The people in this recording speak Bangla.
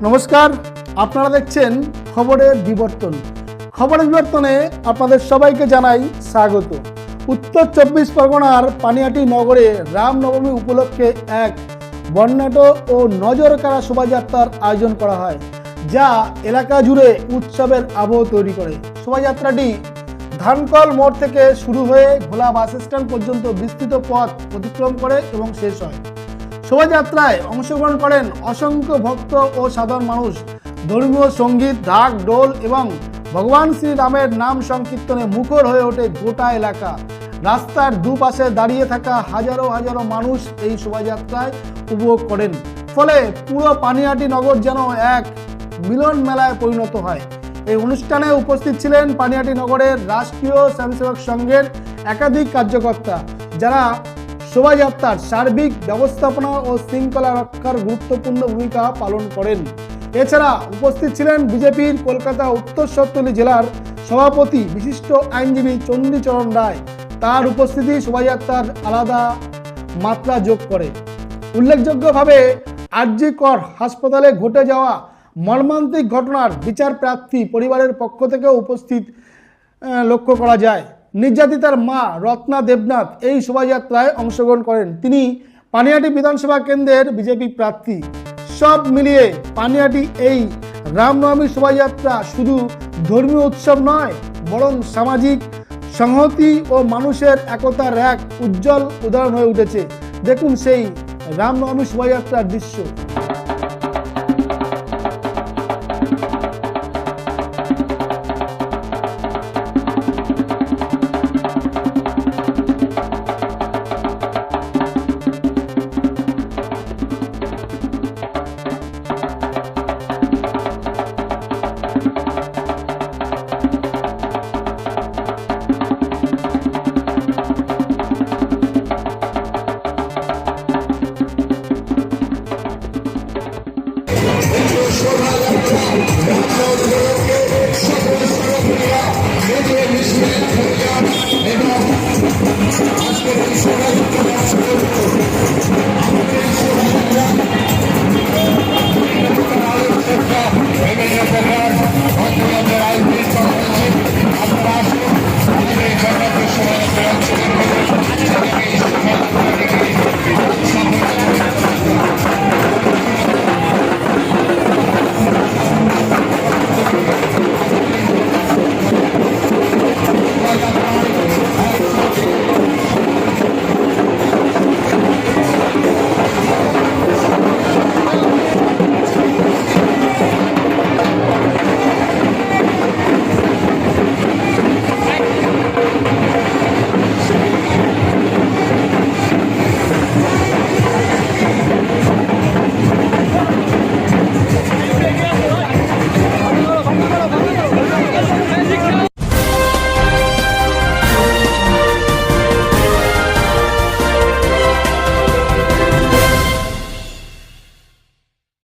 নমস্কার, আপনারা দেখছেন খবরের বিবর্তন। খবরের বিবর্তনে আপনাদের সবাইকে জানাই স্বাগত। উত্তর 24 পরগনার পানিহাটি নগরে রামনবমী উপলক্ষে এক বর্ণাঢ্য ও নজরকাড়া শোভাযাত্রার আয়োজন করা হয়, যা এলাকা জুড়ে উৎসবের আবহ তৈরি করে। শোভাযাত্রাটি ধানকল মোড় থেকে শুরু হয়ে ভোলা বাস স্ট্যান্ড পর্যন্ত বিস্তৃত পথ অতিক্রম করে এবং শেষ হয়। শোভাযাত্রায় অংশগ্রহণ করেন অসংখ্য ভক্ত ও সাধারণ মানুষ। ধর্মীয় সঙ্গীত, ঢাক, ডোল এবং ভগবান শ্রীরামের নাম সংকীর্তনে মুখর হয়ে ওঠে গোটা এলাকা। রাস্তার দুপাশে দাঁড়িয়ে থাকা হাজারো হাজারো মানুষ এই শোভাযাত্রায় উপভোগ করেন। ফলে পুরো পানিহাটি নগর যেন এক মিলন মেলায় পরিণত হয়। এই অনুষ্ঠানে উপস্থিত ছিলেন পানিহাটি নগরের রাষ্ট্রীয় স্বয়ংসেবক সংঘের একাধিক কার্যকর্তা, যারা শোভাযাত্রার সার্বিক ব্যবস্থাপনা ও শৃঙ্খলা রক্ষার গুরুত্বপূর্ণ ভূমিকা পালন করেন। এছাড়া উপস্থিত ছিলেন বিজেপির কলকাতা উত্তর শহরতলি জেলার সভাপতি বিশিষ্ট আইনজীবী চণ্ডীচরণ রায়। তার উপস্থিতি শোভাযাত্রার আলাদা মাত্রা যোগ করে। উল্লেখযোগ্যভাবে আরজি কর হাসপাতালে ঘটে যাওয়া মর্মান্তিক ঘটনার বিচার প্রার্থী পরিবারের পক্ষ থেকে উপস্থিত লক্ষ্য করা যায়। নির্যাতিতার মা রত্না দেবনাথ এই শোভাযাত্রায় অংশগ্রহণ করেন। তিনি পানিহাটি বিধানসভা কেন্দ্রের বিজেপি প্রার্থী। সব মিলিয়ে পানিহাটি এই রামনবমী শোভাযাত্রা শুধু ধর্মীয় উৎসব নয়, বরং সামাজিক সংহতি ও মানুষের একতার এক উজ্জ্বল উদাহরণ হয়ে উঠেছে। দেখুন সেই রামনবমী শোভাযাত্রার দৃশ্য।